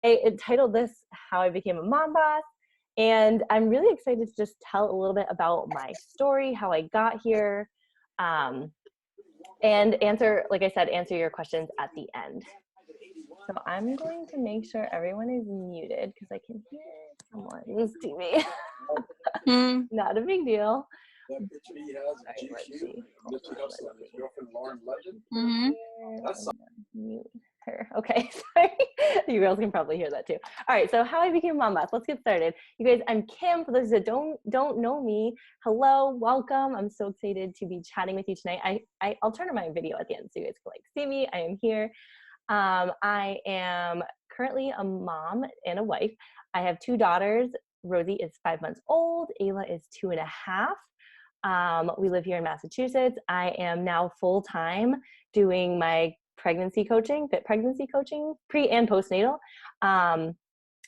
I entitled this How I Became a Mom Boss. And I'm really excited to just tell a little bit about my story, how I got here, um, and answer, like I said, answer your questions at the end. So I'm going to make sure everyone is muted because I can hear someone's TV. Not a big deal. All right, let's see. Hold on, let's see. Mute her. Okay, sorry. You girls can probably hear that too. All right, so how I became a mom boss. Let's get started. You guys, I'm Kim. For those that don't know me, hello, welcome. I'm so excited to be chatting with you tonight. I'll turn on my video at the end so you guys can see me. I am here. I am currently a mom and a wife. I have two daughters. Rosie is 5 months old. Ayla is 2.5. We live here in Massachusetts. I am now full-time doing my pregnancy coaching, fit pregnancy coaching, pre and postnatal. And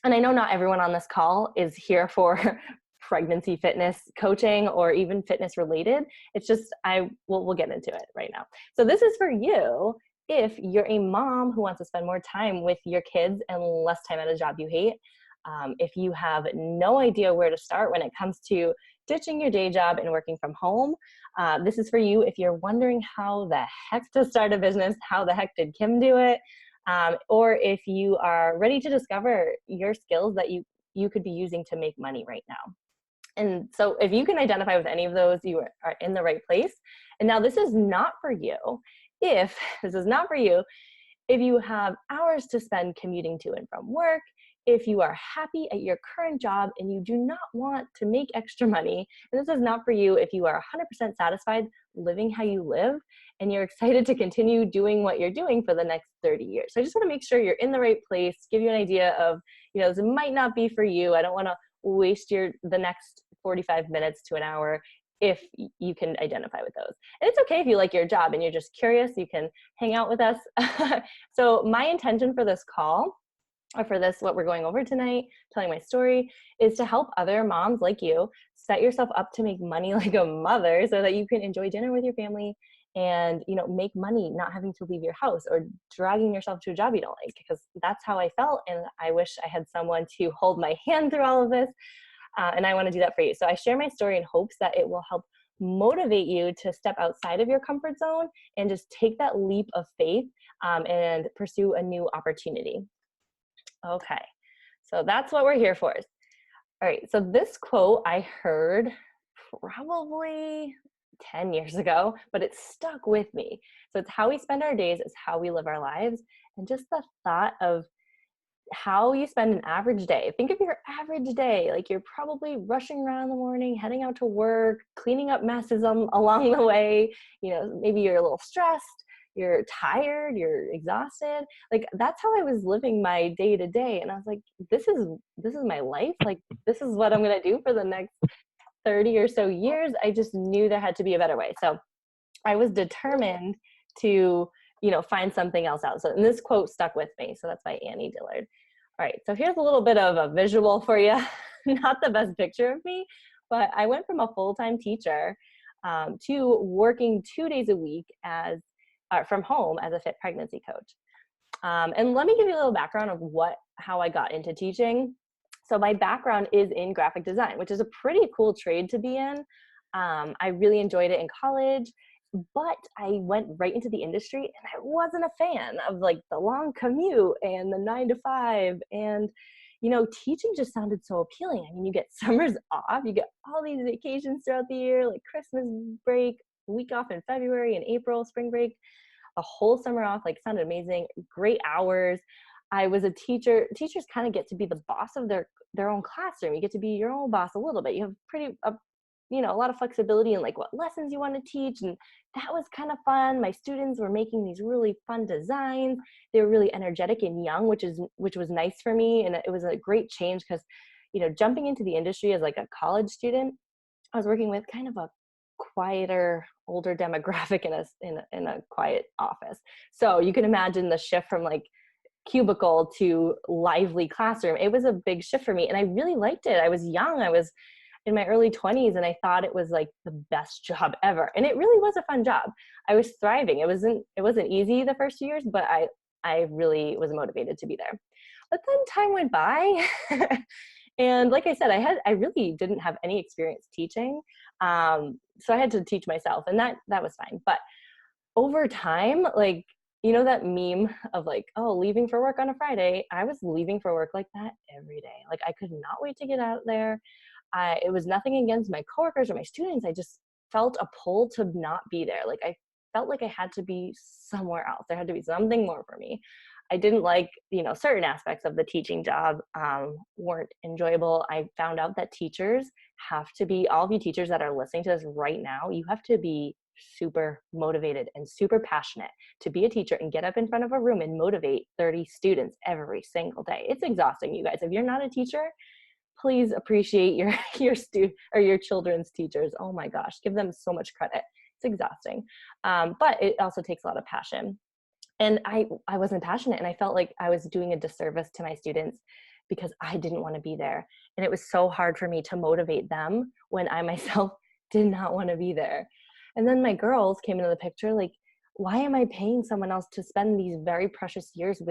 I know not everyone on this call is here for pregnancy fitness coaching or even fitness related. It's just, we'll get into it right now. So this is for you if you're a mom who wants to spend more time with your kids and less time at a job you hate. If you have no idea where to start when it comes to ditching your day job and working from home, this is for you. If you're wondering how the heck to start a business, how the heck did Kim do it? Or if you are ready to discover your skills that you could be using to make money right now. And so if you can identify with any of those, you are in the right place. And now this is not for you. If this is not for you, if you have hours to spend commuting to and from work, if you are happy at your current job and you do not want to make extra money, and this is not for you if you are 100% satisfied living how you live and you're excited to continue doing what you're doing for the next 30 years. So I just want to make sure you're in the right place, give you an idea of, this might not be for you. I don't want to waste the next 45 minutes to an hour if you can identify with those. And it's okay if you like your job and you're just curious, you can hang out with us. So my intention for this call, or for this, what we're going over tonight, telling my story, is to help other moms like you set yourself up to make money like a mother so that you can enjoy dinner with your family and, make money not having to leave your house or dragging yourself to a job you don't like, because that's how I felt. And I wish I had someone to hold my hand through all of this. And I want to do that for you. So I share my story in hopes that it will help motivate you to step outside of your comfort zone and just take that leap of faith and pursue a new opportunity. Okay, so that's what we're here for. All right, so this quote I heard probably 10 years ago, but it stuck with me. So it's how we spend our days is how we live our lives. And just the thought of how you spend an average day. Think of your average day, like you're probably rushing around in the morning, heading out to work, cleaning up messes along the way. Maybe you're a little stressed, you're tired, you're exhausted. Like that's how I was living my day to day. And I was like, this is my life. Like this is what I'm going to do for the next 30 or so years. I just knew there had to be a better way. So I was determined to, find something else out. And this quote stuck with me. So that's by Annie Dillard. All right. So here's a little bit of a visual for you. Not the best picture of me, but I went from a full-time teacher to working 2 days a week from home as a fit pregnancy coach. And let me give you a little background of how I got into teaching. So my background is in graphic design, which is a pretty cool trade to be in. I really enjoyed it in college, but I went right into the industry and I wasn't a fan of like the long commute and the 9 to 5 and teaching just sounded so appealing. I mean, you get summers off, you get all these vacations throughout the year, like Christmas break, week off in February and April, spring break, a whole summer off, like sounded amazing, great hours. I was a teacher. Teachers kind of get to be the boss of their own classroom. You get to be your own boss a little bit. You have a lot of flexibility in like what lessons you want to teach. And that was kind of fun. My students were making these really fun designs. They were really energetic and young, which was nice for me. And it was a great change because, jumping into the industry as like a college student, I was working with kind of a quieter, older demographic in a quiet office. So you can imagine the shift from like cubicle to lively classroom. It was a big shift for me. And I really liked it. I was young. I was in my early 20s and I thought it was like the best job ever. And it really was a fun job. I was thriving. It wasn't easy the first few years, but I really was motivated to be there. But then time went by. And like I said, I really didn't have any experience teaching. So I had to teach myself, and that was fine. But over time, like, you know, that meme of like, oh, leaving for work on a Friday, I was leaving for work like that every day. Like, I could not wait to get out there. It was nothing against my coworkers or my students. I just felt a pull to not be there. Like, I felt like I had to be somewhere else. There had to be something more for me. I didn't like, you know, certain aspects of the teaching job weren't enjoyable. I found out that teachers have to be, all of you teachers that are listening to this right now, you have to be super motivated and super passionate to be a teacher and get up in front of a room and motivate 30 students every single day. It's exhausting, you guys. If you're not a teacher, please appreciate your children's teachers. Oh my gosh, give them so much credit. It's exhausting, but it also takes a lot of passion. And I wasn't passionate, and I felt like I was doing a disservice to my students because I didn't want to be there. And it was so hard for me to motivate them when I myself did not want to be there. And then my girls came into the picture, like, why am I paying someone else to spend these very precious years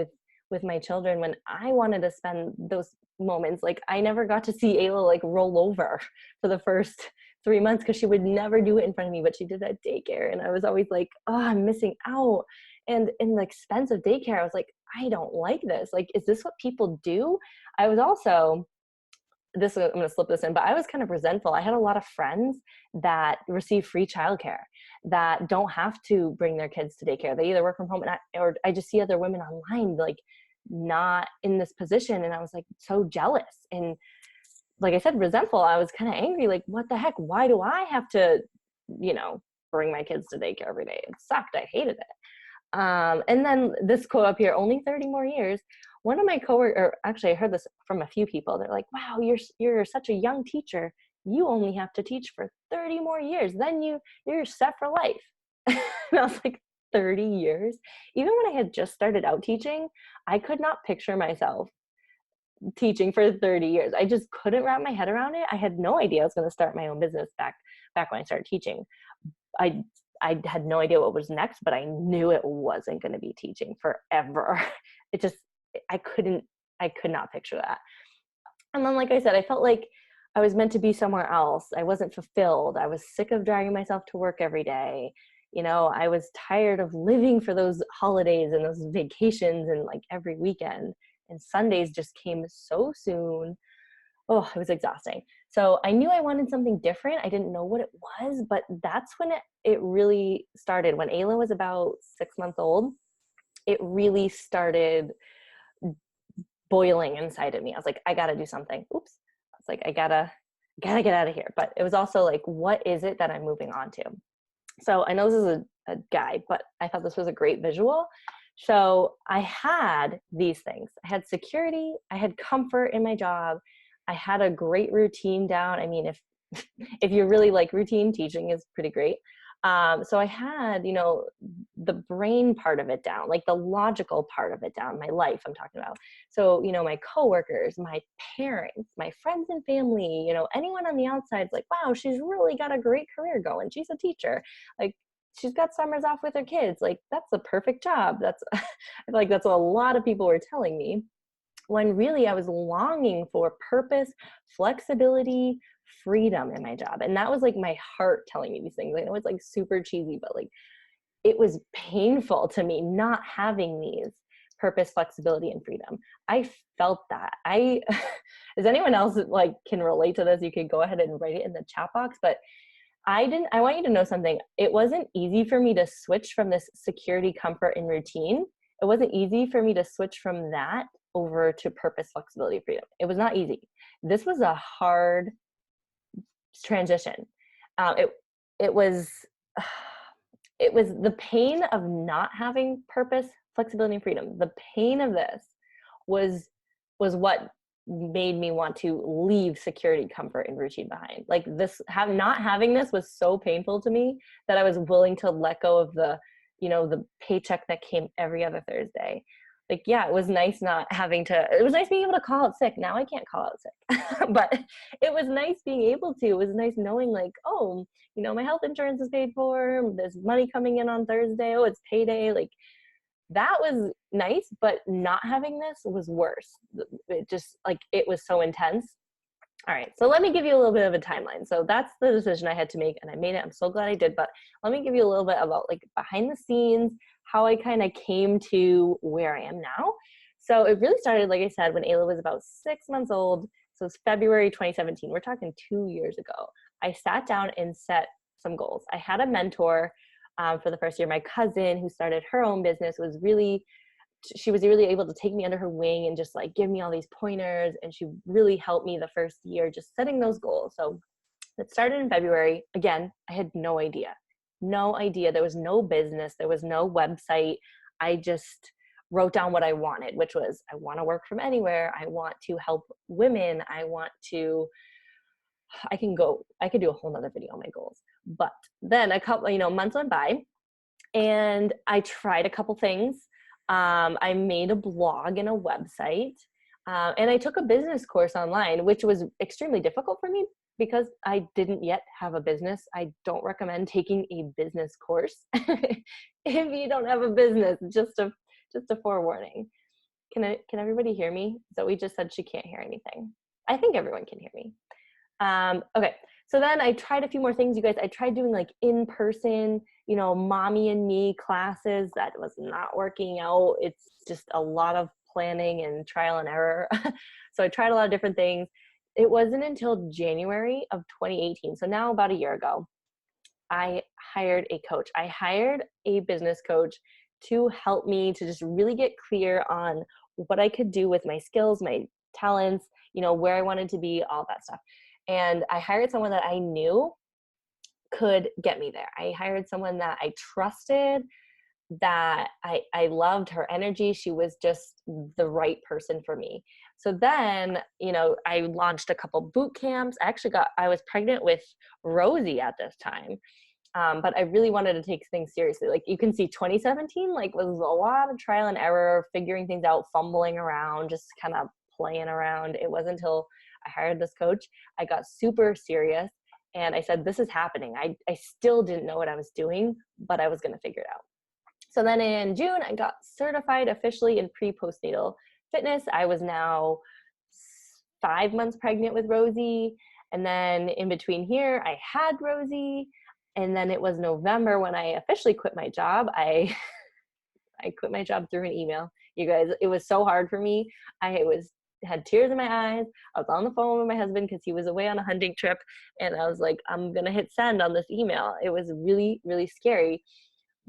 with my children when I wanted to spend those moments? Like, I never got to see Ayla like roll over for the first 3 months because she would never do it in front of me, but she did at daycare. And I was always like, oh, I'm missing out. And in the expense of daycare, I was like, I don't like this. Like, is this what people do? I was also, I'm going to slip this in, but I was kind of resentful. I had a lot of friends that receive free childcare that don't have to bring their kids to daycare. They either work from home, or I just see other women online, like, not in this position. And I was like, so jealous. And like I said, resentful. I was kind of angry, like, what the heck? Why do I have to, you know, bring my kids to daycare every day? It sucked. I hated it. And then this quote up here, only 30 more years. One of my coworkers, or actually I heard this from a few people. They're like, wow, you're such a young teacher. You only have to teach for 30 more years. Then you're set for life. And I was like, 30 years? Even when I had just started out teaching, I could not picture myself teaching for 30 years. I just couldn't wrap my head around it. I had no idea I was going to start my own business back when I started teaching. I had no idea what was next, but I knew it wasn't going to be teaching forever. I could not picture that. And then, like I said, I felt like I was meant to be somewhere else. I wasn't fulfilled. I was sick of dragging myself to work every day. You know, I was tired of living for those holidays and those vacations and like every weekend. And Sundays just came so soon. Oh, it was exhausting. So I knew I wanted something different. I didn't know what it was, but that's when it really started. When Ayla was about 6 months old, it really started boiling inside of me. I was like, I got to do something. Oops. I was like, I gotta get out of here. But it was also like, what is it that I'm moving on to? So I know this is a guide, but I thought this was a great visual. So I had these things. I had security. I had comfort in my job. I had a great routine down. I mean, if you really like routine, teaching is pretty great. So I had, you know, the brain part of it down, like the logical part of it down, my life I'm talking about. So, you know, my coworkers, my parents, my friends and family, you know, anyone on the outside is like, wow, she's really got a great career going. She's a teacher. Like, she's got summers off with her kids. Like, that's a perfect job. That's, I feel like that's what a lot of people were telling me, when really I was longing for purpose, flexibility, freedom in my job. And that was like my heart telling me these things. I know it's like super cheesy, but like, it was painful to me not having these purpose, flexibility, and freedom. I felt that. As anyone else like can relate to this, you could go ahead and write it in the chat box, but I want you to know something. It wasn't easy for me to switch from this security, comfort, and routine. It wasn't easy for me to switch from that over to purpose, flexibility, freedom. It was not easy. This was a hard transition. It was the pain of not having purpose, flexibility, and freedom. The pain of this was what made me want to leave security, comfort, and routine behind. Like, not having this was so painful to me that I was willing to let go of the paycheck that came every other Thursday. Like, yeah, it was nice it was nice being able to call out sick. Now I can't call out sick, but it was nice being able to. It was nice knowing like, oh, you know, my health insurance is paid for. There's money coming in on Thursday. Oh, it's payday. Like, that was nice, but not having this was worse. It just like, it was so intense. All right, so let me give you a little bit of a timeline. So that's the decision I had to make, and I made it. I'm so glad I did, but let me give you a little bit about like behind the scenes, how I kind of came to where I am now. So it really started, like I said, when Ayla was about 6 months old. So it's February 2017. We're talking 2 years ago. I sat down and set some goals. I had a mentor for the first year. My cousin, who started her own business, she was really able to take me under her wing and just like give me all these pointers. And she really helped me the first year just setting those goals. So it started in February. Again, I had no idea. There was no business. There was no website. I just wrote down what I wanted, which was, I want to work from anywhere. I want to help women. I could do a whole nother video on my goals. But then a couple, months went by, and I tried a couple things. I made a blog and a website, and I took a business course online, which was extremely difficult for me because I didn't yet have a business. I don't recommend taking a business course if you don't have a business. Just a forewarning. Can everybody hear me? Zoe just said she can't hear anything. I think everyone can hear me. Okay. So then I tried a few more things, you guys. I tried doing like in-person, mommy and me classes. That was not working out. It's just a lot of planning and trial and error. So I tried a lot of different things. It wasn't until January of 2018. So now about a year ago, I hired a coach. I hired a business coach to help me to just really get clear on what I could do with my skills, my talents, where I wanted to be, all that stuff. And I hired someone that I knew could get me there. I hired someone that I trusted, that I loved her energy. She was just the right person for me. So then, I launched a couple boot camps. I was pregnant with Rosie at this time. But I really wanted to take things seriously. Like you can see 2017, like was a lot of trial and error, figuring things out, fumbling around, just kind of playing around. It wasn't until I hired this coach, I got super serious, and I said, this is happening. I still didn't know what I was doing, but I was going to figure it out. So then in June, I got certified officially in pre-postnatal fitness. I was now 5 months pregnant with Rosie. And then in between here, I had Rosie. And then it was November when I officially quit my job. I quit my job through an email. You guys, it was so hard for me. Had tears in my eyes. I was on the phone with my husband because he was away on a hunting trip. And I was like, I'm going to hit send on this email. It was really, really scary.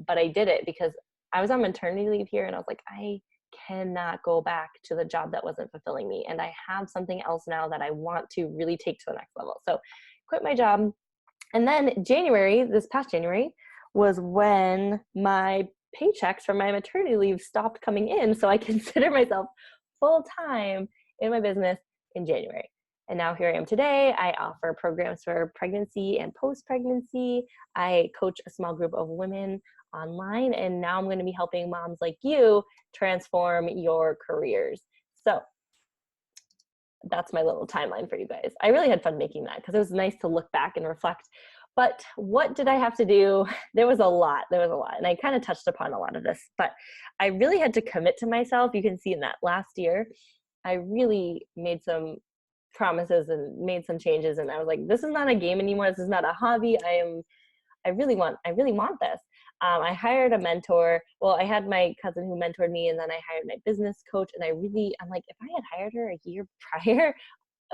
But I did it because I was on maternity leave here. And I was like, I cannot go back to the job that wasn't fulfilling me. And I have something else now that I want to really take to the next level. So quit my job. And then this past January, was when my paychecks from my maternity leave stopped coming in. So I consider myself full-time in my business in January. And now here I am today. I offer programs for pregnancy and post-pregnancy. I coach a small group of women online. And now I'm going to be helping moms like you transform your careers. So that's my little timeline for you guys. I really had fun making that because it was nice to look back and reflect. But what did I have to do? There was a lot. And I kind of touched upon a lot of this, but I really had to commit to myself. You can see in that last year, I really made some promises and made some changes. And I was like, this is not a game anymore. This is not a hobby. I really want this. I hired a mentor. Well, I had my cousin who mentored me, and then I hired my business coach. And I'm like, if I had hired her a year prior,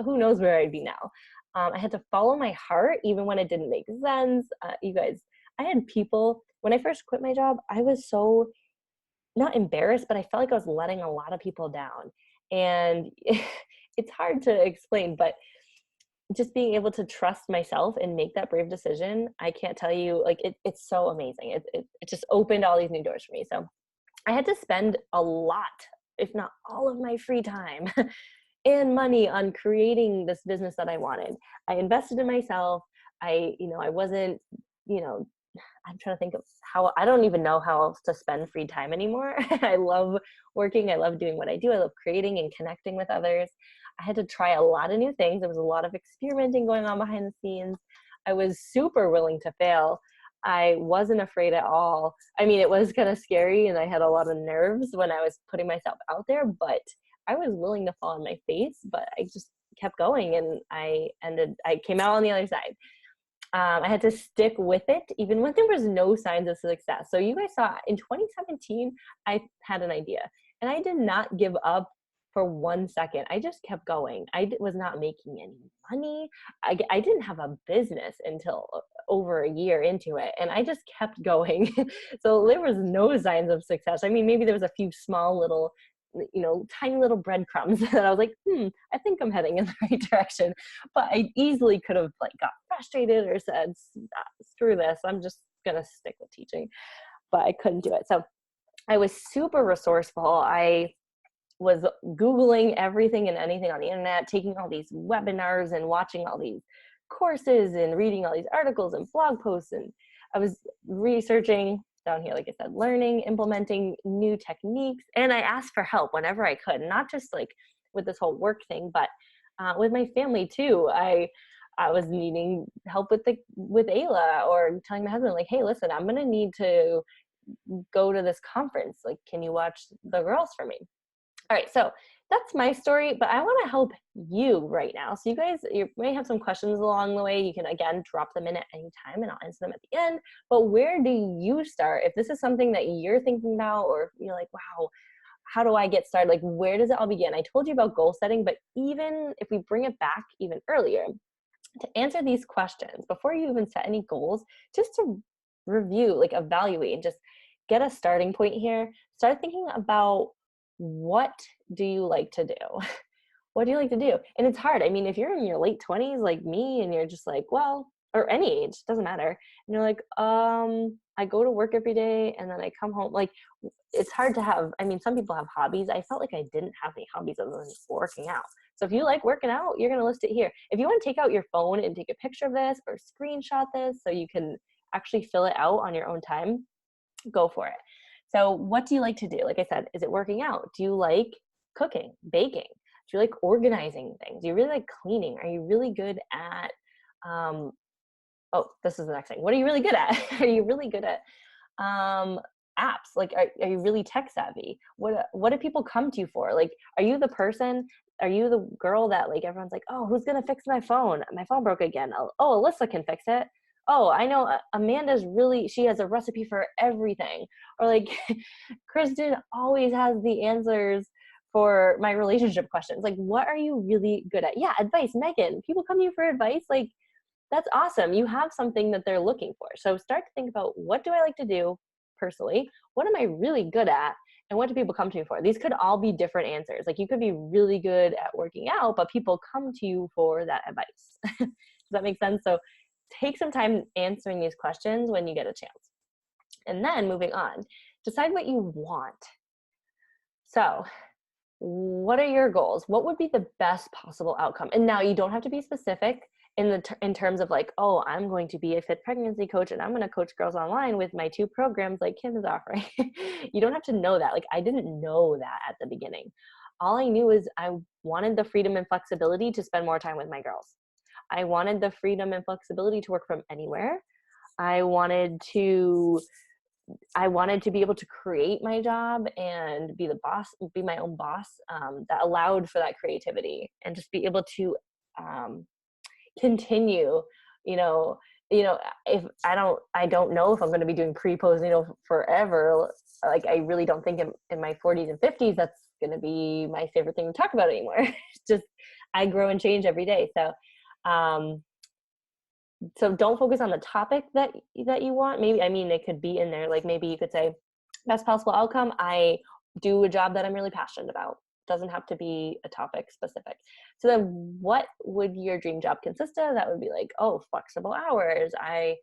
who knows where I'd be now. I had to follow my heart even when it didn't make sense. You guys, I had people, when I first quit my job, I was so not embarrassed, but I felt like I was letting a lot of people down. And it's hard to explain, but just being able to trust myself and make that brave decision, I can't tell you, like it's so amazing. It just opened all these new doors for me. So I had to spend a lot, if not all of my free time and money on creating this business that I wanted. I invested in myself. I wasn't, I'm trying to think of how, I don't even know how else to spend free time anymore. I love working. I love doing what I do. I love creating and connecting with others. I had to try a lot of new things. There was a lot of experimenting going on behind the scenes. I was super willing to fail. I wasn't afraid at all. I mean, it was kind of scary and I had a lot of nerves when I was putting myself out there, but I was willing to fall on my face, but I just kept going and I came out on the other side. I had to stick with it even when there was no signs of success. So you guys saw in 2017, I had an idea and I did not give up for 1 second. I just kept going. Was not making any money. I didn't have a business until over a year into it, and I just kept going. So there was no signs of success. I mean, maybe there was a few small little, tiny little breadcrumbs that I was like, I think I'm heading in the right direction. But I easily could have like got frustrated or said, screw this, I'm just gonna stick with teaching. But I couldn't do it. So I was super resourceful. I was Googling everything and anything on the internet, taking all these webinars and watching all these courses and reading all these articles and blog posts. And I was researching down here, like I said, learning, implementing new techniques. And I asked for help whenever I could, not just like with this whole work thing, but with my family too. I was needing help with Ayla, or telling my husband like, hey, listen, I'm going to need to go to this conference. Like, can you watch the girls for me? All right, so that's my story, but I want to help you right now. So you may have some questions along the way. You can, again, drop them in at any time and I'll answer them at the end. But where do you start? If this is something that you're thinking about, or you're like, wow, how do I get started? Like, where does it all begin? I told you about goal setting, but even if we bring it back even earlier, to answer these questions, before you even set any goals, just to review, like evaluate, and just get a starting point here, start thinking about, what do you like to do? What do you like to do? And it's hard. I mean, if you're in your late 20s like me and you're just like, well, or any age, doesn't matter. And you're like, I go to work every day and then I come home. Like, it's hard to have, I mean, some people have hobbies. I felt like I didn't have any hobbies other than working out. So if you like working out, you're going to list it here. If you want to take out your phone and take a picture of this or screenshot this so you can actually fill it out on your own time, go for it. So what do you like to do? Like I said, is it working out? Do you like cooking, baking? Do you like organizing things? Do you really like cleaning? Are you really good at, this is the next thing. What are you really good at? Are you really good at apps? Like, are you really tech savvy? What do people come to you for? Like, are you the person, are you the girl that like, everyone's like, oh, who's going to fix my phone? My phone broke again. Oh, Alyssa can fix it. Oh, I know Amanda's she has a recipe for everything. Or like, Kristen always has the answers for my relationship questions. Like, what are you really good at? Yeah, advice, Megan. People come to you for advice. Like, that's awesome. You have something that they're looking for. So start to think about, what do I like to do personally? What am I really good at? And what do people come to you for? These could all be different answers. Like, you could be really good at working out, but people come to you for that advice. Does that make sense? So take some time answering these questions when you get a chance. And then moving on, decide what you want. So what are your goals? What would be the best possible outcome? And now you don't have to be specific in terms of like, oh, I'm going to be a fit pregnancy coach and I'm going to coach girls online with my 2 programs like Kim is offering. You don't have to know that. Like, I didn't know that at the beginning. All I knew is I wanted the freedom and flexibility to spend more time with my girls. I wanted the freedom and flexibility to work from anywhere. I wanted to be able to create my job and be the boss, be my own boss, that allowed for that creativity, and just be able to continue, if I don't know if I'm going to be doing pre-pose, forever. Like, I really don't think in my 40s and 50s, that's going to be my favorite thing to talk about anymore. Just, I grow and change every day. So don't focus on the topic that you want. Maybe, it could be in there. Like, maybe you could say, best possible outcome, I do a job that I'm really passionate about. Doesn't have to be a topic specific. So then what would your dream job consist of? That would be like, oh, flexible hours. I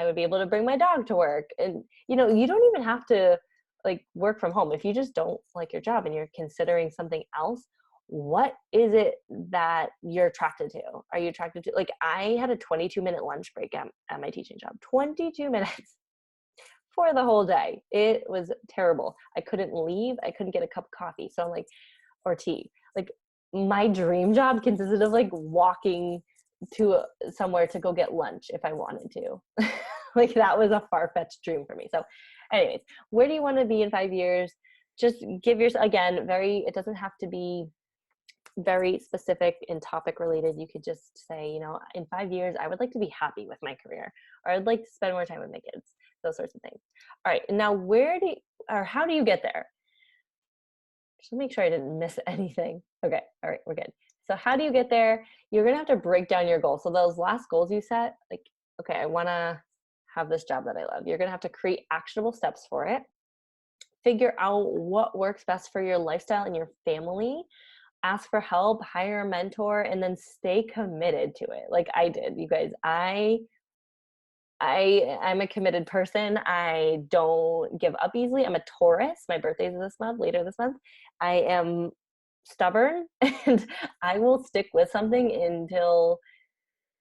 would be able to bring my dog to work. And, you don't even have to like work from home. If you just don't like your job and you're considering something else, what is it that you're attracted to? Are you attracted to, like, I had a 22-minute lunch break at my teaching job, 22 minutes for the whole day. It was terrible. I couldn't leave. I couldn't get a cup of coffee. So I'm like, or tea. Like, my dream job consisted of like walking to somewhere to go get lunch if I wanted to. Like that was a far-fetched dream for me. So anyways, where do you want to be in 5 years? Just give yourself, again, it doesn't have to be very specific and topic related. You could just say, in 5 years, I would like to be happy with my career, or I'd like to spend more time with my kids, those sorts of things. All right. Now, how do you get there? Just make sure I didn't miss anything. Okay. All right. We're good. So how do you get there? You're going to have to break down your goals. So those last goals you set, like, okay, I want to have this job that I love. You're going to have to create actionable steps for it. Figure out what works best for your lifestyle and your family. Ask for help, hire a mentor, and then stay committed to it. Like I did, you guys. I'm a committed person. I don't give up easily. I'm a Taurus. My birthday's later this month. I am stubborn and I will stick with something until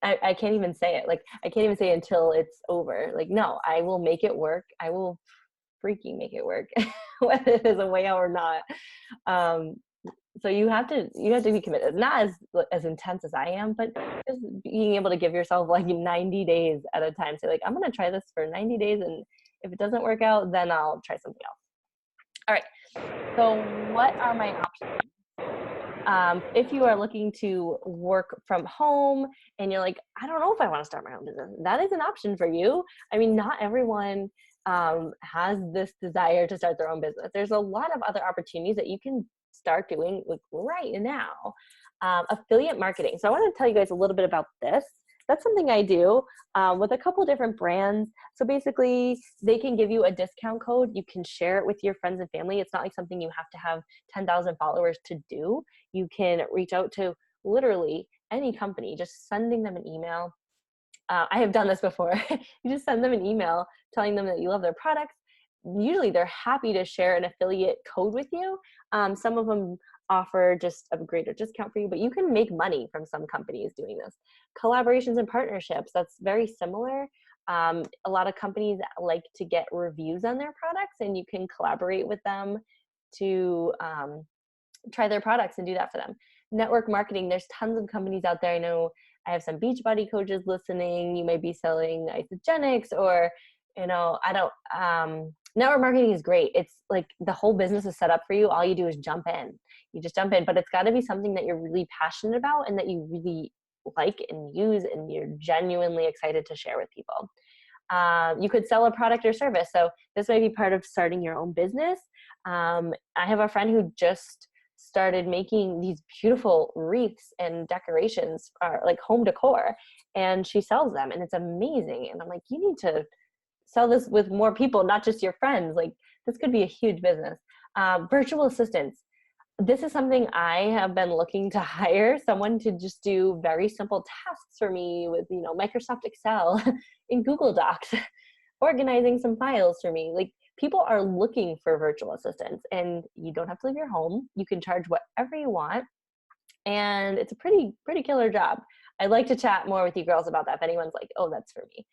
I can't even say it. Like I can't even say until it's over. Like, no, I will make it work. I will freaking make it work, whether there's a way out or not. So you have to be committed, not as intense as I am, but just being able to give yourself like 90 days at a time. Say like, I'm going to try this for 90 days. And if it doesn't work out, then I'll try something else. All right. So what are my options? If you are looking to work from home and you're like, I don't know if I want to start my own business, that is an option for you. I mean, not everyone has this desire to start their own business. There's a lot of other opportunities that you can start doing like right now. Affiliate marketing. So I want to tell you guys a little bit about this. That's something I do with a couple different brands. So basically, they can give you a discount code. You can share it with your friends and family. It's not like something you have to have 10,000 followers to do. You can reach out to literally any company, just sending them an email. I have done this before. You just send them an email telling them that you love their products. Usually they're happy to share an affiliate code with you. Some of them offer just a greater discount for you, but you can make money from some companies doing this. Collaborations and partnerships, that's very similar. A lot of companies like to get reviews on their products, and you can collaborate with them to try their products and do that for them. Network marketing, there's tons of companies out there. I know I have some Beachbody coaches listening. You may be selling isogenics, or network marketing is great. It's like the whole business is set up for you. All you do is jump in. You just jump in, but it's got to be something that you're really passionate about and that you really like and use and you're genuinely excited to share with people. You could sell a product or service. So this may be part of starting your own business. I have a friend who just started making these beautiful wreaths and decorations, like home decor, and she sells them, and it's amazing. And I'm like, you need to sell this with more people, not just your friends. Like this could be a huge business. Virtual assistants. This is something I have been looking to hire someone to just do very simple tasks for me with, Microsoft Excel in Google Docs, organizing some files for me. Like people are looking for virtual assistants, and you don't have to leave your home. You can charge whatever you want. And it's a pretty killer job. I'd like to chat more with you girls about that if anyone's like, oh, that's for me.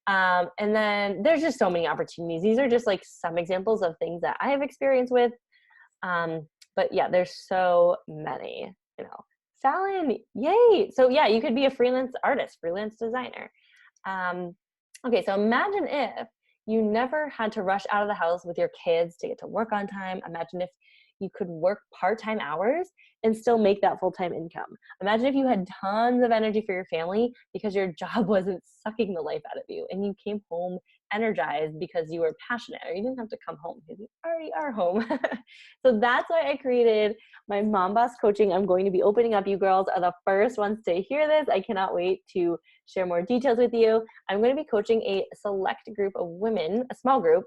And then there's just so many opportunities. These are just like some examples of things that I have experience with. But yeah, there's so many, Fallon, yay. So yeah, you could be a freelance artist, freelance designer. Okay, so imagine if you never had to rush out of the house with your kids to get to work on time. Imagine if you could work part-time hours and still make that full-time income. Imagine if you had tons of energy for your family because your job wasn't sucking the life out of you and you came home energized because you were passionate, or you didn't have to come home because you already are home. So that's why I created my Mom Boss Coaching. I'm going to be opening up. You girls are the first ones to hear this. I cannot wait to share more details with you. I'm going to be coaching a select group of women, a small group,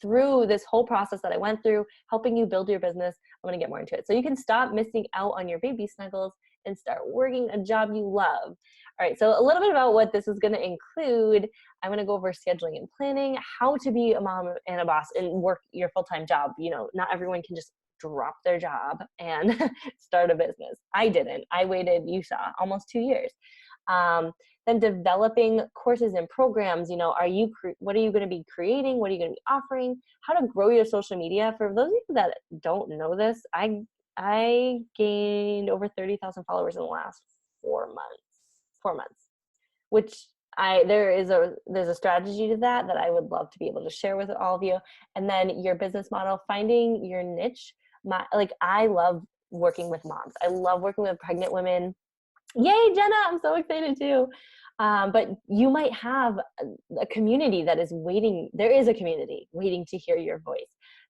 through this whole process that I went through, helping you build your business. I'm going to get more into it. So you can stop missing out on your baby snuggles and start working a job you love. All right, so a little bit about what this is going to include. I'm going to go over scheduling and planning, how to be a mom and a boss and work your full-time job. Not everyone can just drop their job and start a business. I didn't. I waited, you saw, almost 2 years. Then developing courses and programs. What are you going to be creating? What are you going to be offering? How to grow your social media. For those of you that don't know this, I gained over 30,000 followers in the last 4 months, which there's a strategy to that I would love to be able to share with all of you. And then your business model, finding your niche. I love working with moms. I love working with pregnant women. Yay, Jenna, I'm so excited too. But you might have a community that is waiting. There is a community waiting to hear your voice.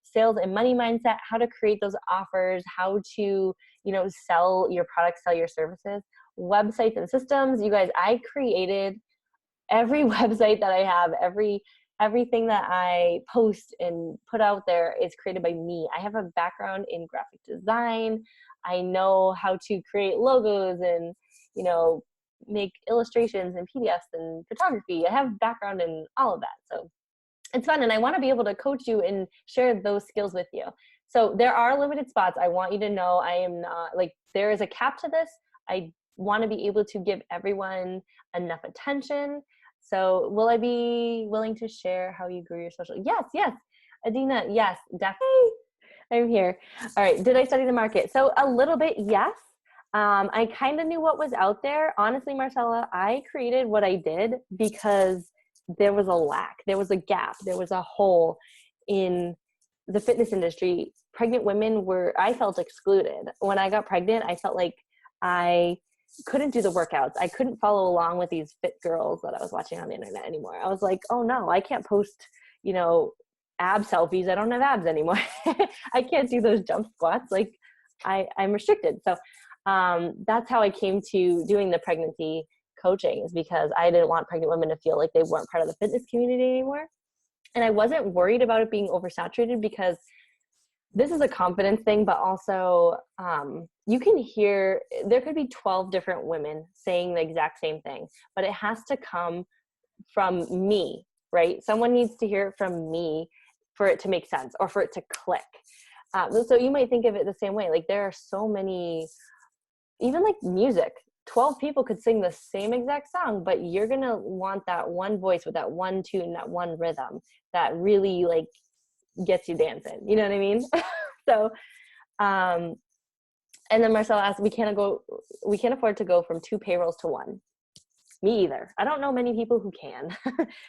Sales and money mindset, how to create those offers, how to, sell your products, sell your services, websites and systems. You guys, I created every website that I have, everything that I post and put out there is created by me. I have a background in graphic design. I know how to create logos and, make illustrations and PDFs and photography. I have background in all of that. So it's fun. And I want to be able to coach you and share those skills with you. So there are limited spots. I want you to know I am not there is a cap to this. I want to be able to give everyone enough attention. So will I be willing to share how you grew your social? Yes. Adina, yes, definitely. I'm here. All right. Did I study the market? So a little bit, yes. I kind of knew what was out there. Honestly, Marcella, I created what I did because there was a lack. There was a gap. There was a hole in the fitness industry. Pregnant women I felt excluded. When I got pregnant, I felt like I couldn't do the workouts. I couldn't follow along with these fit girls that I was watching on the internet anymore. I was like, oh no, I can't post, ab selfies. I don't have abs anymore. I can't do those jump squats. I'm restricted. So that's how I came to doing the pregnancy coaching, is because I didn't want pregnant women to feel like they weren't part of the fitness community anymore. And I wasn't worried about it being oversaturated, because this is a confidence thing, but also you can hear, there could be 12 different women saying the exact same thing, but it has to come from me, right? Someone needs to hear it from me for it to make sense or for it to click. So you might think of it the same way. There are so many, even music, 12 people could sing the same exact song, but you're going to want that one voice with that one tune, that one rhythm that really gets you dancing. You know what I mean? So, and then Marcella asked, we can't afford to go from 2 payrolls to 1. Me either. I don't know many people who can.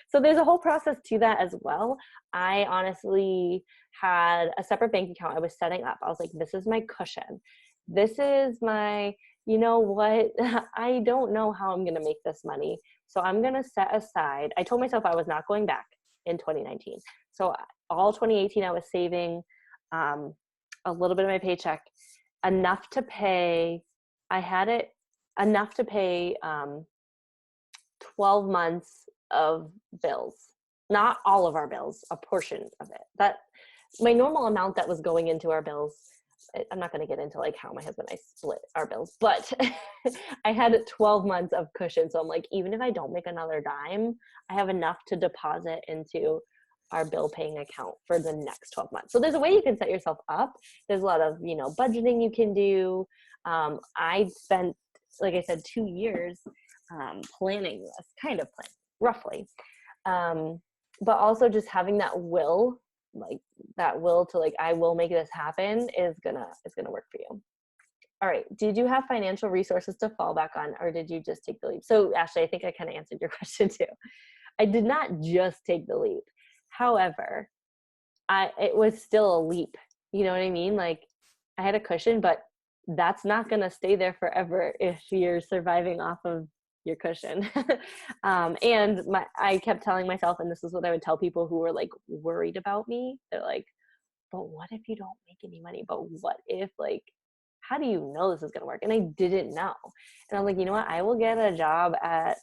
So there's a whole process to that as well. I honestly had a separate bank account I was setting up. I was like, this is my cushion. This is my, I don't know how I'm going to make this money. So I'm going to set aside. I told myself I was not going back in 2019. So all 2018, I was saving a little bit of my paycheck, enough to pay. I had it enough to pay 12 months of bills. Not all of our bills, a portion of it. That my normal amount that was going into our bills, I'm not going to get into how my husband and I split our bills, but I had 12 months of cushion. So I'm like, even if I don't make another dime, I have enough to deposit into our bill paying account for the next 12 months. So there's a way you can set yourself up. There's a lot of, budgeting you can do. I spent, like I said, 2 years planning this, kind of plan, roughly. But also just having that will, to I will make this happen is gonna work for you. All right. Did you have financial resources to fall back on, or did you just take the leap? So Ashley, I think I kind of answered your question too. I did not just take the leap. However, it was still a leap. You know what I mean? I had a cushion, but that's not going to stay there forever if you're surviving off of your cushion. And I kept telling myself, and this is what I would tell people who were worried about me. They're like, but what if you don't make any money? But what if how do you know this is going to work? And I didn't know. And I'm like, you know what? I will get a job at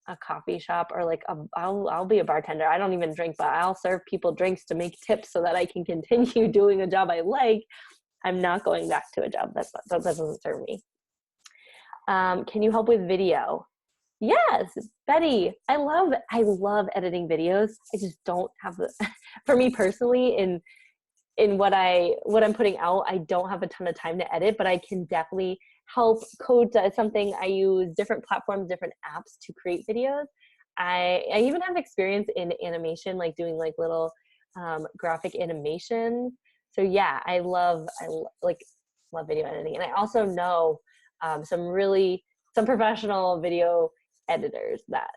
a coffee shop, or I'll be a bartender. I don't even drink, but I'll serve people drinks to make tips so that I can continue doing a job I like. I'm not going back to a job that doesn't serve me. Can you help with video? Yes, Betty. I love editing videos. I just don't have for me personally, in what I'm putting out, I don't have a ton of time to edit, but I can definitely help. Code is something I use, different platforms, different apps to create videos. I even have experience in animation, doing little graphic animations. So yeah, I love video editing. And I also know some professional video editors that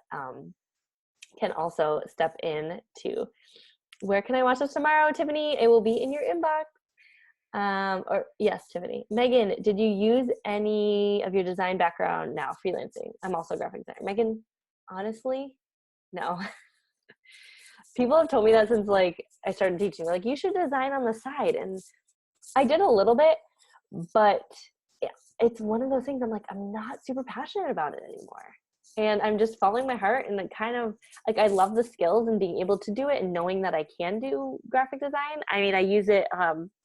can also step in to, where can I watch this tomorrow, Tiffany? It will be in your inbox. Or yes, Tiffany. Megan, did you use any of your design background now freelancing? I'm also a graphic designer. Megan, honestly, no. People have told me that since like I started teaching, like you should design on the side. And I did a little bit, but yeah, it's one of those things I'm like, I'm not super passionate about it anymore. And I'm just following my heart, and it kind of like, I love the skills and being able to do it and knowing that I can do graphic design. I mean, I use it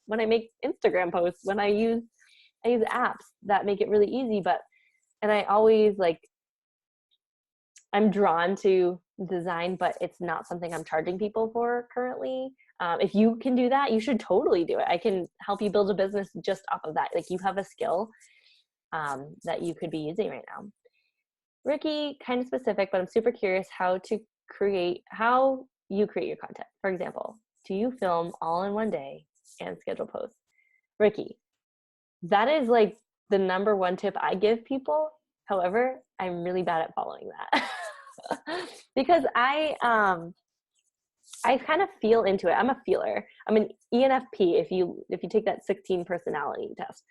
when I make Instagram posts, when I use apps that make it really easy, and I always like, I'm drawn to design, but it's not something I'm charging people for currently. If you can do that, you should totally do it. I can help you build a business just off of that. Like you have a skill that you could be using right now. Ricky, kind of specific, but I'm super curious how you create your content. For example, do you film all in one day and schedule posts? Ricky, that is like the number one tip I give people. However, I'm really bad at following that because I kind of feel into it. I'm a feeler. I'm an ENFP. If you take that 16 personality test,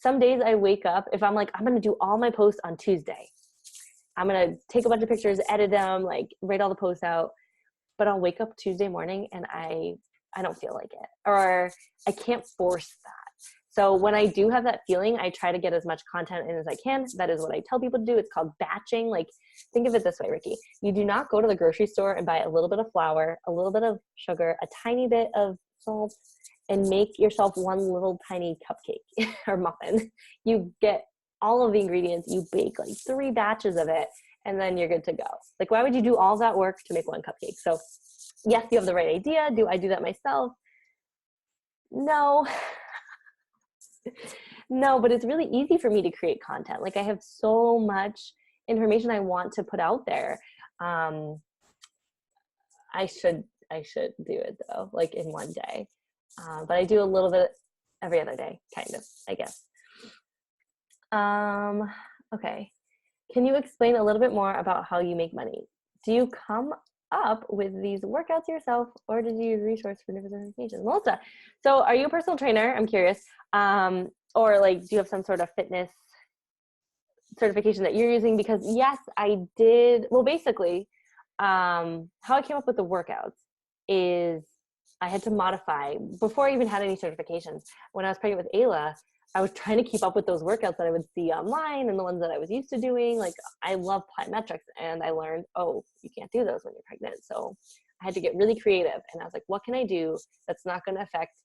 some days I wake up, if I'm like, I'm going to do all my posts on Tuesday, I'm going to take a bunch of pictures, edit them, like write all the posts out, but I'll wake up Tuesday morning and I don't feel like it, or I can't force that. So when I do have that feeling, I try to get as much content in as I can. That is what I tell people to do. It's called batching. Like, think of it this way, Ricky. You do not go to the grocery store and buy a little bit of flour, a little bit of sugar, a tiny bit of salt, and make yourself one little tiny cupcake or muffin. You get all of the ingredients, you bake like 3 batches of it, and then you're good to go. Like, why would you do all that work to make one cupcake? So yes, you have the right idea. Do I do that myself? No. No, but it's really easy for me to create content. Like I have so much information I want to put out there. I should do it though, like in one day. But I do a little bit every other day, kind of, I guess. Okay. Can you explain a little bit more about how you make money? Do you come up with these workouts yourself, or did you use resource for different certifications? Melissa, so are you a personal trainer? I'm curious. Or like, do you have some sort of fitness certification that you're using? Because yes, I did. Well, basically, how I came up with the workouts is I had to modify before I even had any certifications. When I was pregnant with Ayla, I was trying to keep up with those workouts that I would see online and the ones that I was used to doing. Like I love plyometrics, and I learned, oh, you can't do those when you're pregnant. So I had to get really creative, and I was like, what can I do that's not going to affect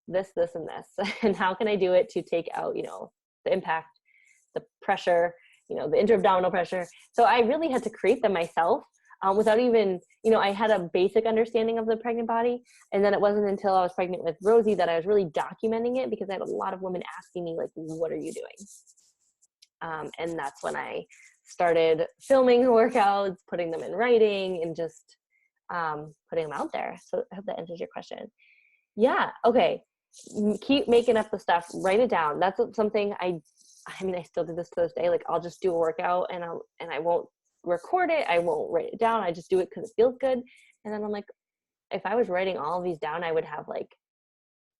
this, this, and this? And how can I do it to take out, the impact, the pressure, the intra-abdominal pressure. So I really had to create them myself without even, I had a basic understanding of the pregnant body. And then it wasn't until I was pregnant with Rosie that I was really documenting it, because I had a lot of women asking me like, what are you doing? And that's when I started filming the workouts, putting them in writing, and just putting them out there. So I hope that answers your question. Yeah. Okay. Keep making up the stuff, write it down. That's something I still do this to this day. Like I'll just do a workout and I won't record it. I won't write it down. I just do it because it feels good. And then I'm like, if I was writing all of these down, I would have like,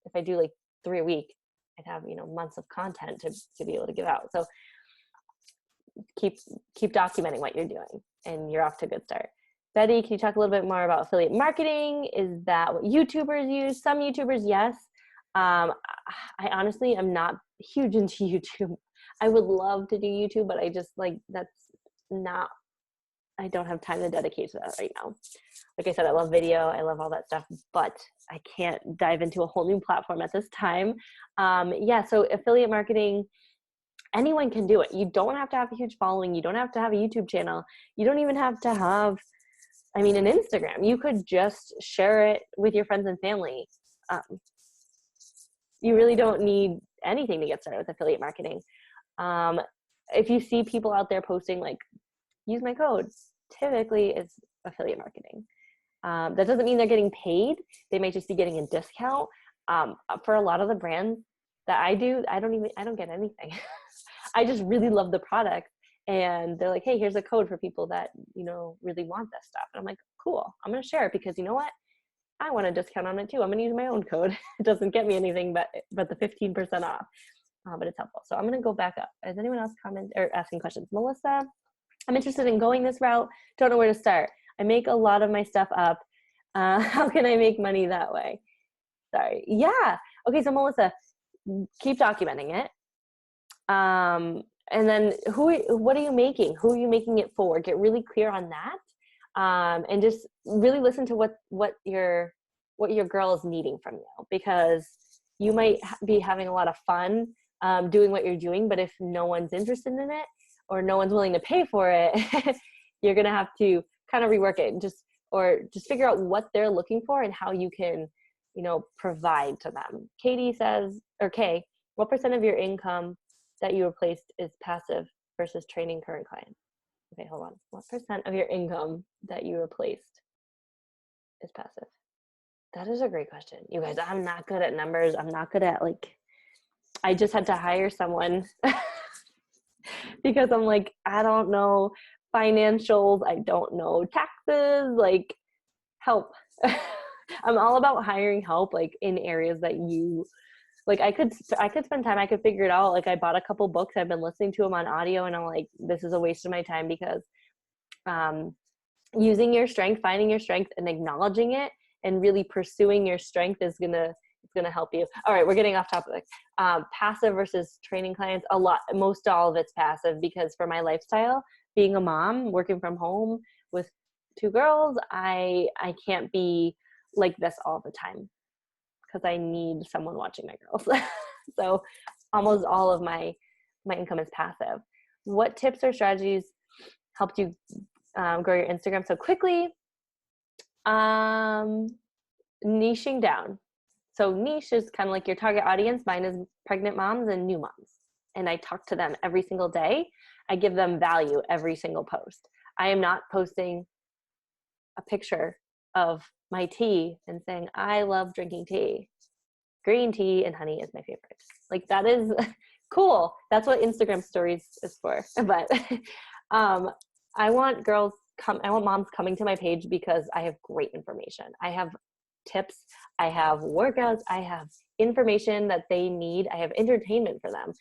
if I do like 3 a week, I'd have, months of content to be able to give out. So keep documenting what you're doing, and you're off to a good start. Betty, can you talk a little bit more about affiliate marketing? Is that what YouTubers use? Some YouTubers, yes. I honestly am not huge into YouTube. I would love to do YouTube, but I just I don't have time to dedicate to that right now. Like I said, I love video. I love all that stuff, but I can't dive into a whole new platform at this time. So affiliate marketing, anyone can do it. You don't have to have a huge following. You don't have to have a YouTube channel. You don't even have to have, an Instagram. You could just share it with your friends and family. You really don't need anything to get started with affiliate marketing. If you see people out there posting like, use my code, typically it's affiliate marketing. That doesn't mean they're getting paid. They might just be getting a discount. For a lot of the brands that I do, I don't get anything. I just really love the product, And they're like, hey, here's a code for people that, really want this stuff. And I'm like, cool, I'm going to share it because you know what? I want a discount on it too. I'm going to use my own code. It doesn't get me anything but the 15% off. But it's helpful. So I'm going to go back up. Is anyone else comment or asking questions? Melissa, I'm interested in going this route. Don't know where to start. I make a lot of my stuff up. How can I make money that way? Sorry. Yeah. Okay. So Melissa, keep documenting it. And then what are you making? Who are you making it for? Get really clear on that. And just really listen to what your girl is needing from you, because you might be having a lot of fun doing what you're doing, but if no one's interested in it or no one's willing to pay for it, you're going to have to kind of rework it and just figure out what they're looking for and how you can, provide to them. Katie says, or Kay, what % of your income that you replaced is passive versus training current clients? Okay, hold on. What % of your income that you replaced is passive? That is a great question. You guys, I'm not good at numbers. I'm not good at I just had to hire someone because I'm like, I don't know financials. I don't know taxes, help. I'm all about hiring help, in areas that you, I could spend time, I could figure it out. I bought a couple books, I've been listening to them on audio, and I'm like, this is a waste of my time, because using your strength, finding your strength and acknowledging it and really pursuing your strength is gonna help you. All right, we're getting off topic. Passive versus training clients, most all of it's passive, because for my lifestyle, being a mom, working from home with 2 girls, I can't be like this all the time, because I need someone watching my girls. So almost all of my income is passive. What tips or strategies helped you grow your Instagram so quickly? Niching down. So niche is kind of like your target audience. Mine is pregnant moms and new moms. And I talk to them every single day. I give them value every single post. I am not posting a picture of my tea and saying, I love drinking tea. Green tea and honey is my favorite. That is cool. That's what Instagram stories is for. But I want moms coming to my page because I have great information. I have tips, I have workouts, I have information that they need. I have entertainment for them.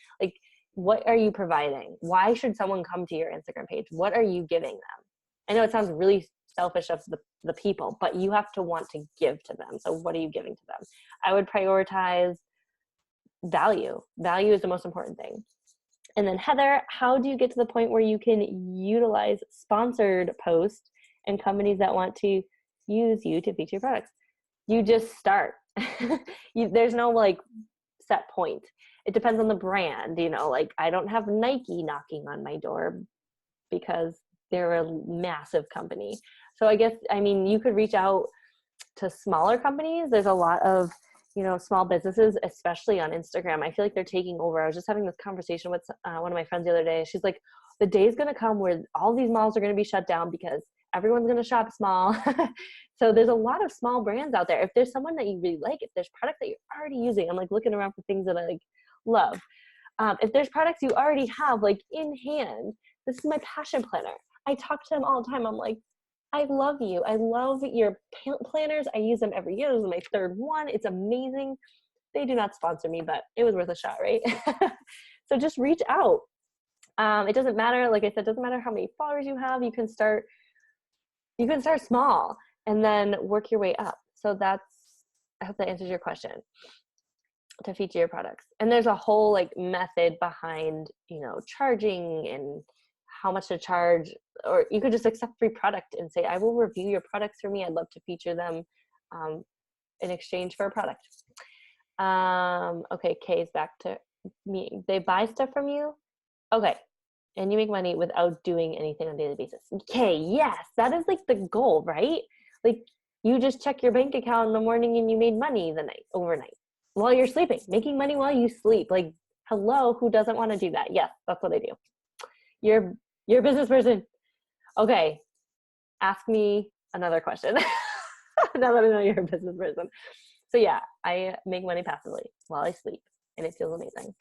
What are you providing? Why should someone come to your Instagram page? What are you giving them? I know it sounds really selfish of the people, but you have to want to give to them. So what are you giving to them? I would prioritize value. Value is the most important thing. And then Heather, how do you get to the point where you can utilize sponsored posts and companies that want to use you to feature your products? You just start. There's no set point. It depends on the brand. I don't have Nike knocking on my door because they're a massive company. So I guess, you could reach out to smaller companies. There's a lot of, small businesses, especially on Instagram. I feel like they're taking over. I was just having this conversation with one of my friends the other day. She's like, the day is going to come where all these malls are going to be shut down because everyone's going to shop small. So there's a lot of small brands out there. If there's someone that you really like, if there's products that you're already using, I'm looking around for things that I love. If there's products you already have in hand, this is my passion planner. I talk to them all the time. I'm like, I love you. I love your planners. I use them every year. This is my 3rd one. It's amazing. They do not sponsor me, but it was worth a shot, right? So just reach out. It doesn't matter. Like I said, it doesn't matter how many followers you have. You can start small and then work your way up. So I hope that answers your question to feature your products. And there's a whole method behind, charging and how much to charge, or you could just accept free product and say, I will review your products for me. I'd love to feature them in exchange for a product. Okay, Kay's back to me. They buy stuff from you? Okay. And you make money without doing anything on a daily basis. Okay, yes, that is the goal, right? You just check your bank account in the morning and you made money overnight while you're sleeping, making money while you sleep. Hello, who doesn't want to do that? Yes, that's what I do. You're a business person. Okay, ask me another question. Now that I know you're a business person. So yeah, I make money passively while I sleep, and it feels amazing.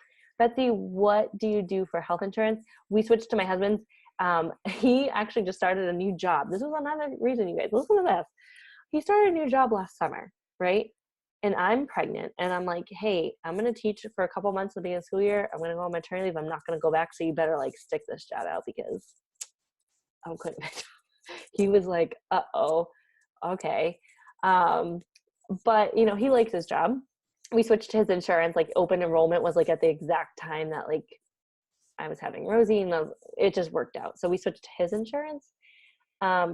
Betsy, what do you do for health insurance? We switched to my husband's. He actually just started a new job. This was another reason, you guys. Listen to this. He started a new job last summer, right? And I'm pregnant, and I'm like, hey, I'm going to teach for a couple months at the beginning of the school year. I'm going to go on maternity leave. I'm not going to go back, so you better like stick this job out because I'm quitting my job. He was like, uh-oh, okay. But, you know, he likes his job. We switched to his insurance. Like, open enrollment was like at the exact time that like I was having Rosie, and it just worked out. So we switched to his insurance.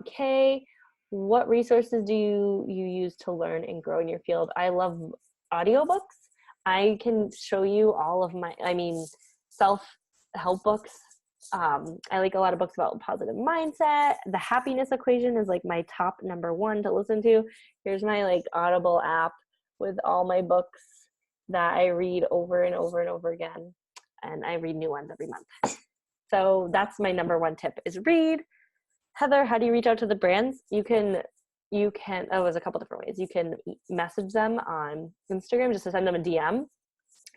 Kay, what resources do you use to learn and grow in your field? I love audiobooks. I can show you all of my, self-help books. I like a lot of books about positive mindset. The happiness equation is like my top number one to listen to. Here's my like Audible app with all my books that I read over and over and over again. And I read new ones every month. So that's my number one tip is read. Heather, how do you reach out to the brands? You can, there's a couple different ways. You can message them on Instagram just to send them a DM.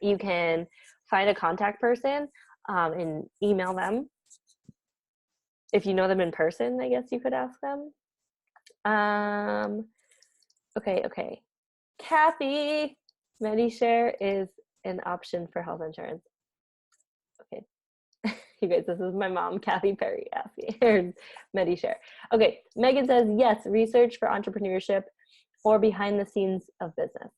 You can find a contact person and email them. If you know them in person, I guess you could ask them. Okay. Kathy, MediShare is an option for health insurance. Okay. You guys, this is my mom, Kathy Perry, asking MediShare. Okay, Megan says, yes, research for entrepreneurship or behind the scenes of business.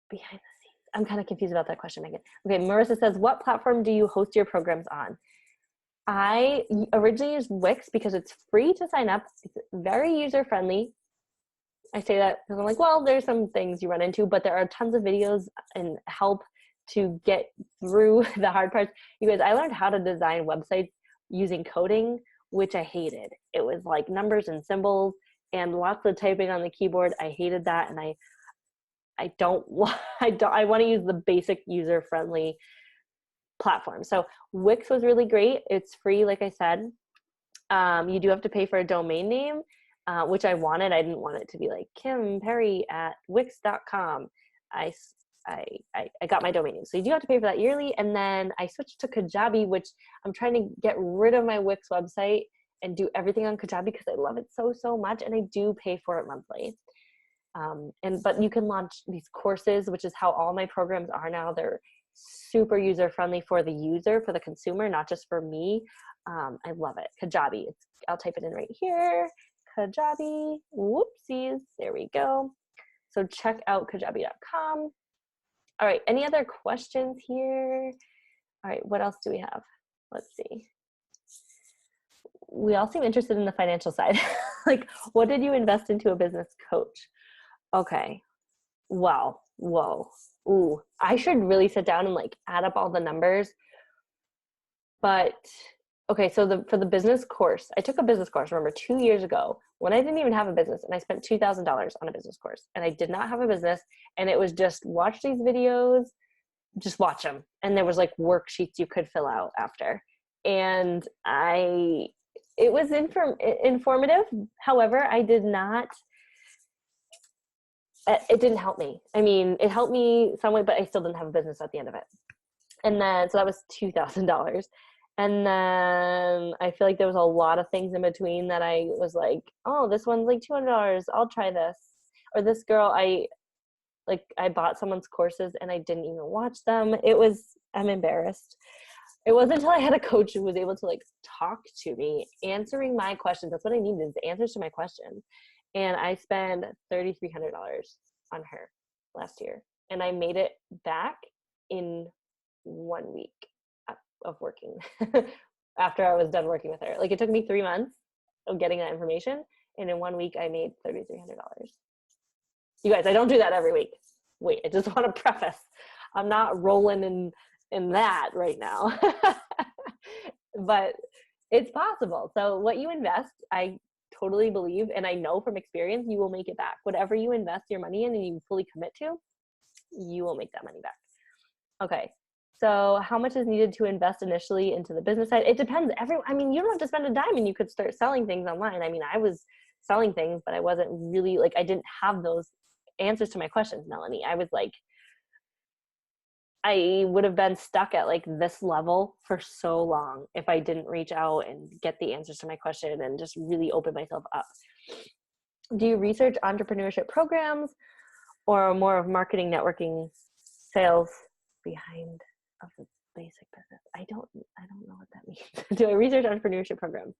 Behind the scenes. I'm kind of confused about that question, Megan. Okay, Marissa says, what platform do you host your programs on? I originally used Wix because it's free to sign up. It's very user-friendly. I say that because I'm like, well, there's some things you run into, but there are tons of videos and help to get through the hard parts. You guys, I learned how to design websites using coding, which I hated. It was like numbers and symbols and lots of typing on the keyboard. I hated that, and I want to use the basic user-friendly platform. So Wix was really great. It's free, like I said. You do have to pay for a domain name, which I wanted. I didn't want it to be like kimperry@wix.com. I got my domain name. So you do have to pay for that yearly. And then I switched to Kajabi, which I'm trying to get rid of my Wix website and do everything on Kajabi because I love it so much. And I do pay for it monthly. But you can launch these courses, which is how all my programs are now. They're super user-friendly for the user, for the consumer, not just for me. I love it. Kajabi. I'll type it in right here. Kajabi. Whoopsies. There we go. So check out kajabi.com. All right, any other questions here? All right, what else do we have? Let's see. We all seem interested in the financial side. Like, what did you invest into a business coach? Okay, wow, whoa, ooh. I should really sit down and like add up all the numbers. But, okay, so for the business course, I took a business course, remember, 2 years ago when I didn't even have a business, and I spent $2,000 on a business course, and I did not have a business, and it was just watch these videos, just watch them, and there was like worksheets you could fill out after, and it was informative. However, it didn't help me. I mean, it helped me some way, but I still didn't have a business at the end of it. And then, so that was $2,000. And then I feel like there was a lot of things in between that I was like, oh, this one's like $200. I'll try this. Or this girl, I bought someone's courses and I didn't even watch them. I'm embarrassed. It wasn't until I had a coach who was able to like talk to me, answering my questions. That's what I needed, is the answers to my questions. And I spent $3,300 on her last year. And I made it back in 1 week of working after I was done working with her. Like, it took me 3 months of getting that information, and in 1 week I made $3,300. You guys, I don't do that every week. Wait, I just want to preface, I'm not rolling in that right now. But it's possible. So what you invest, I totally believe, and I know from experience, you will make it back. Whatever you invest your money in and you fully commit to, you will make that money back. Okay. So how much is needed to invest initially into the business side? It depends. You don't have to spend a dime and you could start selling things online. I mean, I was selling things, but I wasn't really I didn't have those answers to my questions, Melanie. I was like, I would have been stuck at like this level for so long if I didn't reach out and get the answers to my question and just really open myself up. Do you research entrepreneurship programs or more of marketing, networking, sales behind of the basic business? I don't know what that means. Do I research entrepreneurship programs?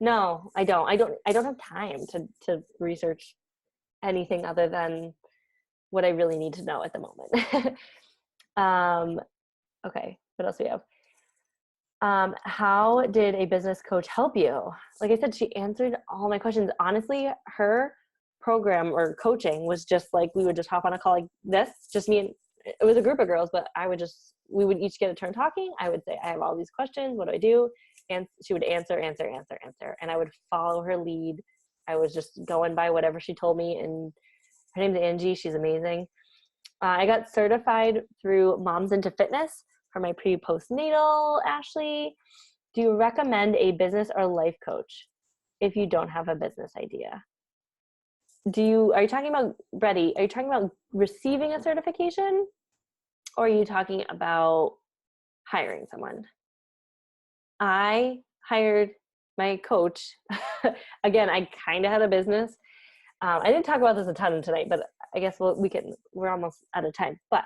No, I don't. I don't have time to research anything other than what I really need to know at the moment. Okay, what else do we have? How did a business coach help you? Like I said, she answered all my questions. Honestly, her program or coaching was just like, we would just hop on a call like this, just me and it was a group of girls, but we would each get a turn talking. I would say, I have all these questions. What do I do? And she would answer. And I would follow her lead. I was just going by whatever she told me. And her name's Angie. She's amazing. I got certified through Moms into Fitness for my pre-postnatal. Ashley, do you recommend a business or life coach if you don't have a business idea? Are you talking about, Brady, are you talking about receiving a certification, or are you talking about hiring someone? I hired my coach. Again, I kind of had a business. I didn't talk about this a ton tonight, but I guess we're almost out of time. But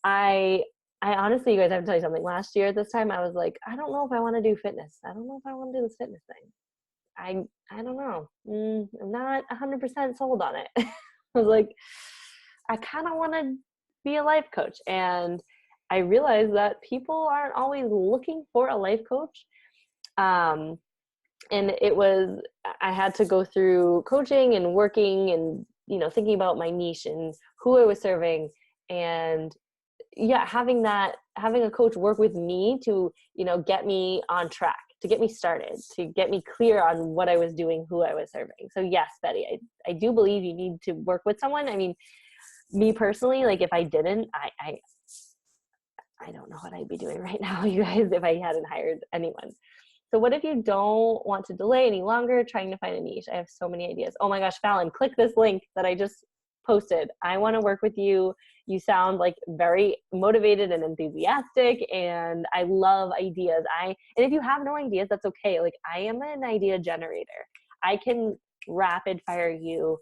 I honestly, you guys, I have to tell you something. Last year at this time, I was like, I don't know if I want to do fitness. I don't know if I want to do this fitness thing. I don't know. I'm not 100% sold on it. I was like, I kind of want to be a life coach. And I realized that people aren't always looking for a life coach. And I had to go through coaching and working and, thinking about my niche and who I was serving. And yeah, having a coach work with me to, get me on track, to get me started, to get me clear on what I was doing, who I was serving. So yes, Betty, I do believe you need to work with someone. I mean, me personally, like if I didn't, I don't know what I'd be doing right now, you guys, if I hadn't hired anyone. So what if you don't want to delay any longer trying to find a niche? I have so many ideas. Oh my gosh, Fallon, click this link that I just posted. I want to work with you. You sound like very motivated and enthusiastic, and I love ideas. And if you have no ideas, that's okay. Like, I am an idea generator. I can rapid fire you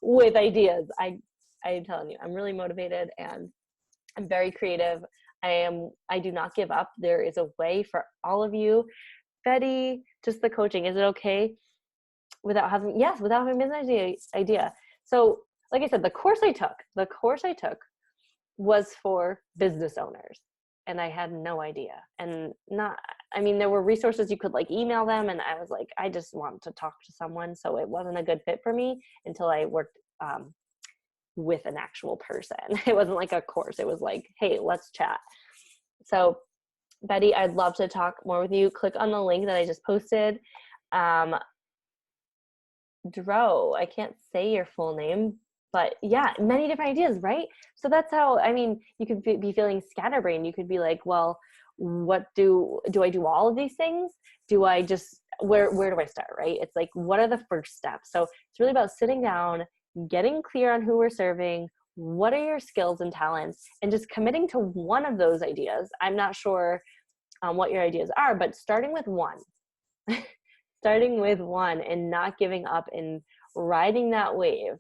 with ideas. I'm telling you, I'm really motivated and I'm very creative. I do not give up. There is a way for all of you. Betty, just the coaching, is it okay without having a business idea? So like I said, the course I took was for business owners, and I had no idea. And there were resources you could like email them, and I was like, I just want to talk to someone. So it wasn't a good fit for me until I worked with an actual person. It wasn't like a course. It was like, hey, let's chat. So Betty, I'd love to talk more with you. Click on the link that I just posted. Dro, I can't say your full name, but yeah, many different ideas, right? So that's how, you could be feeling scatterbrained. You could be like, well, what do I do all of these things? Do I just, where do I start, right? It's like, what are the first steps? So it's really about sitting down, getting clear on who we're serving, what are your skills and talents, and just committing to one of those ideas. I'm not sure what your ideas are, but starting with one. Starting with one and not giving up and riding that wave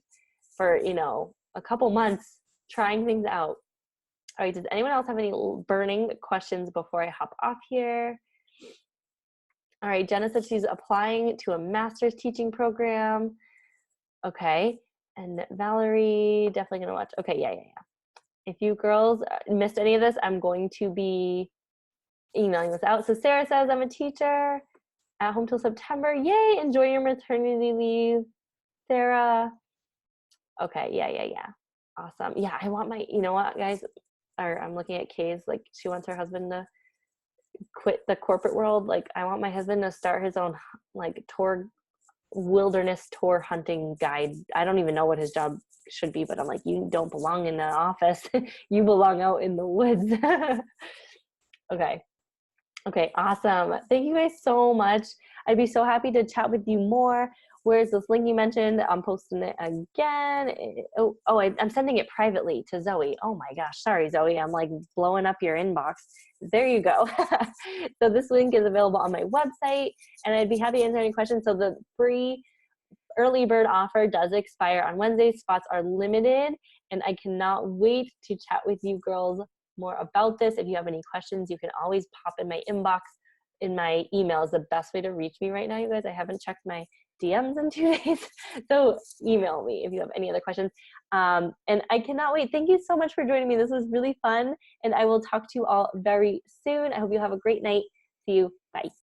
for, a couple months, trying things out. All right, does anyone else have any burning questions before I hop off here? All right, Jenna said she's applying to a master's teaching program. Okay, and Valerie, definitely gonna watch. Okay, yeah. If you girls missed any of this, I'm going to be emailing this out. So Sarah says, I'm a teacher at home till September. Yay, enjoy your maternity leave, Sarah. Okay, yeah. Awesome. Yeah, I want my, you know what, guys, I'm looking at Kay's, like, she wants her husband to quit the corporate world. Like, I want my husband to start his own, like, wilderness tour hunting guide. I don't even know what his job should be, but I'm like, you don't belong in the office. You belong out in the woods. Okay, awesome. Thank you guys so much. I'd be so happy to chat with you more. Where's this link you mentioned? I'm posting it again. I'm sending it privately to Zoe. Oh my gosh, sorry, Zoe. I'm like blowing up your inbox. There you go. So this link is available on my website, and I'd be happy to answer any questions. So the free early bird offer does expire on Wednesday. Spots are limited, and I cannot wait to chat with you girls more about this. If you have any questions, you can always pop in my inbox. In my email is the best way to reach me right now, you guys. I haven't checked my DMs in 2 days, so email me if you have any other questions. And I cannot wait. Thank you so much for joining me. This was really fun, and I will talk to you all very soon. I hope you have a great night. See you. Bye.